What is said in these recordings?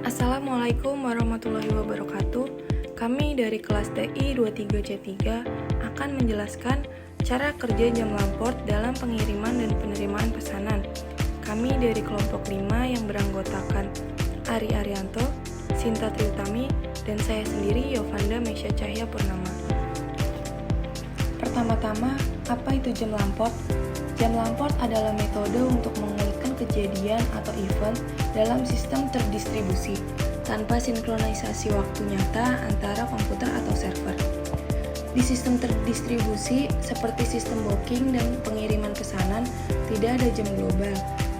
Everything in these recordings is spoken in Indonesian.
Assalamualaikum warahmatullahi wabarakatuh. Kami dari kelas TI 23C3 akan menjelaskan cara kerja jam lamport dalam pengiriman dan penerimaan pesanan. Kami dari kelompok 5 yang beranggotakan Ari Arianto, Sinta Triutami, dan saya sendiri Yovanda Mesya Cahya Purnama. Pertama-tama, apa itu jam lamport? Jam lamport adalah metode untuk mengulikkan kejadian atau event dalam sistem terdistribusi tanpa sinkronisasi waktu nyata antara komputer atau server. Di sistem terdistribusi seperti sistem booking dan pengiriman pesanan tidak ada jam global,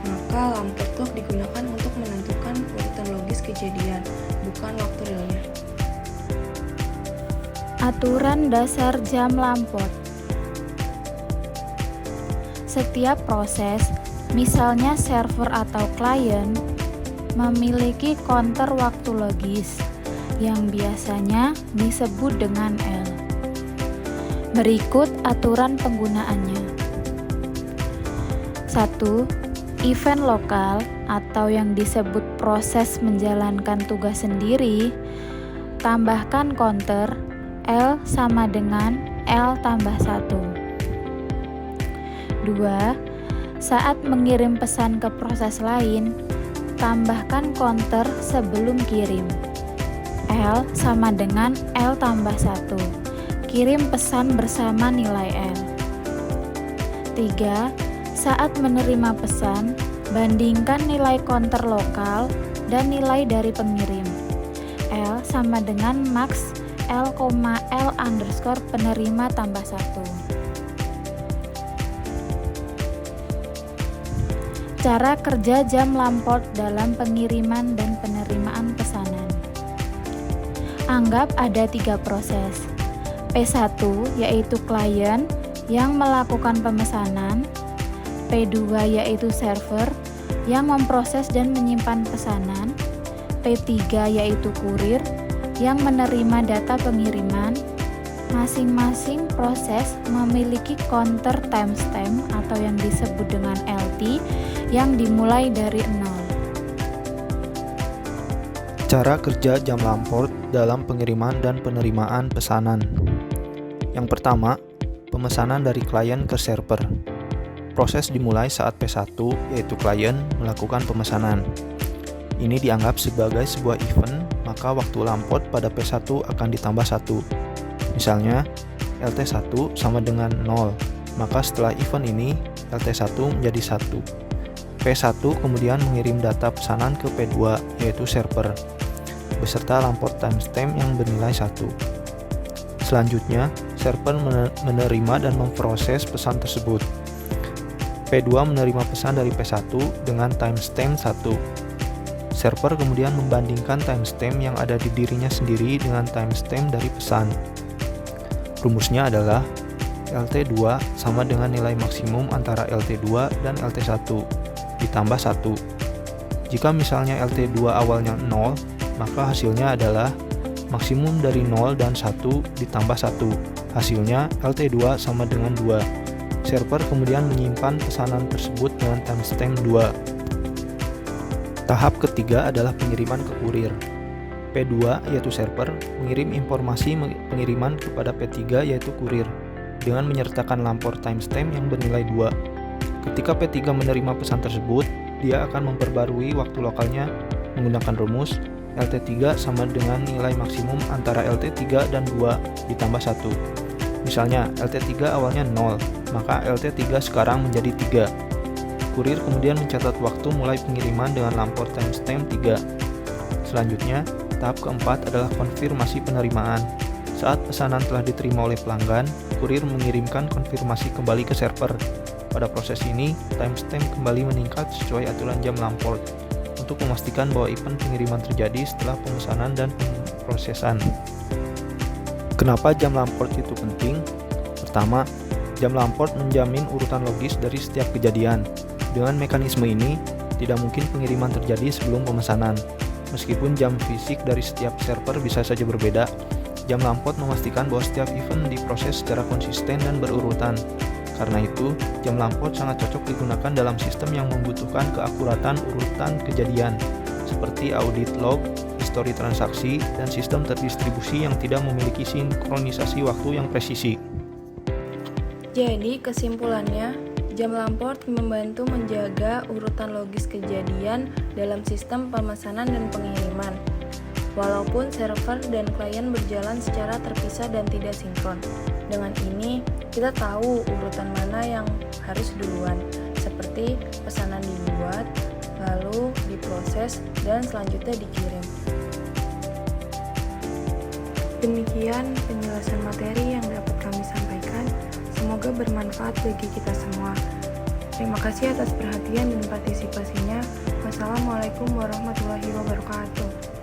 maka lamport clock digunakan untuk menentukan urutan logis kejadian, bukan waktu realnya. Aturan dasar jam lamport. Setiap proses, misalnya server atau klien, memiliki counter waktu logis yang biasanya disebut dengan L. Berikut aturan penggunaannya. 1. Event lokal atau yang disebut proses menjalankan tugas sendiri, tambahkan counter L sama dengan L tambah 1. 2. Saat mengirim pesan ke proses lain, tambahkan counter sebelum kirim. L sama dengan L tambah 1. Kirim pesan bersama nilai L. 3. Saat menerima pesan, bandingkan nilai counter lokal dan nilai dari pengirim. L sama dengan max L, L underscore penerima tambah 1. Cara kerja jam lamport dalam pengiriman dan penerimaan pesanan. Anggap ada 3 proses. P1 yaitu klien yang melakukan pemesanan, P2 yaitu server yang memproses dan menyimpan pesanan, P3 yaitu kurir yang menerima data pengiriman. Masing-masing proses memiliki counter timestamp atau yang disebut dengan LT yang dimulai dari 0. Cara kerja jam lamport dalam pengiriman dan penerimaan pesanan. Yang pertama, pemesanan dari klien ke server. Proses dimulai saat P1, yaitu klien, melakukan pemesanan. Ini dianggap sebagai sebuah event, maka waktu lamport pada P1 akan ditambah 1. Misalnya, LT1 sama dengan 0, maka setelah event ini, LT1 menjadi 1. P1 kemudian mengirim data pesanan ke P2, yaitu server, beserta lamport timestamp yang bernilai 1. Selanjutnya, server menerima dan memproses pesan tersebut. P2 menerima pesan dari P1 dengan timestamp 1. Server kemudian membandingkan timestamp yang ada di dirinya sendiri dengan timestamp dari pesan. Rumusnya adalah LT2 sama dengan nilai maksimum antara LT2 dan LT1 ditambah 1. Jika misalnya LT2 awalnya 0, maka hasilnya adalah maksimum dari 0 dan 1 ditambah 1. Hasilnya LT2 sama dengan 2. Server kemudian menyimpan pesanan tersebut dengan timestamp 2. Tahap ketiga adalah pengiriman ke kurir. P2 yaitu server mengirim informasi pengiriman kepada P3 yaitu kurir dengan menyertakan lamport timestamp yang bernilai 2. Ketika P3 menerima pesan tersebut, dia akan memperbarui waktu lokalnya menggunakan rumus LT3 sama dengan nilai maksimum antara LT3 dan 2 ditambah 1. Misalnya LT3 awalnya 0, maka LT3 sekarang menjadi 3. Kurir kemudian mencatat waktu mulai pengiriman dengan lamport timestamp 3. Selanjutnya, tahap keempat adalah konfirmasi penerimaan. Saat pesanan telah diterima oleh pelanggan, kurir mengirimkan konfirmasi kembali ke server. Pada proses ini, timestamp kembali meningkat sesuai aturan jam lamport untuk memastikan bahwa event pengiriman terjadi setelah pemesanan dan pemrosesan. Kenapa jam lamport itu penting? Pertama, jam lamport menjamin urutan logis dari setiap kejadian. Dengan mekanisme ini, tidak mungkin pengiriman terjadi sebelum pemesanan. Meskipun jam fisik dari setiap server bisa saja berbeda, jam lamport memastikan bahwa setiap event diproses secara konsisten dan berurutan. Karena itu, jam lamport sangat cocok digunakan dalam sistem yang membutuhkan keakuratan urutan kejadian, seperti audit log, histori transaksi, dan sistem terdistribusi yang tidak memiliki sinkronisasi waktu yang presisi. Jadi, kesimpulannya, jam lamport membantu menjaga urutan logis kejadian dalam sistem pemesanan dan pengiriman. Walaupun server dan klien berjalan secara terpisah dan tidak sinkron. Dengan ini, kita tahu urutan mana yang harus duluan, seperti pesanan dibuat, lalu diproses, dan selanjutnya dikirim. Demikian penjelasan materi yang dapat kami sampaikan. Semoga bermanfaat bagi kita semua. Terima kasih atas perhatian dan partisipasinya. Wassalamualaikum warahmatullahi wabarakatuh.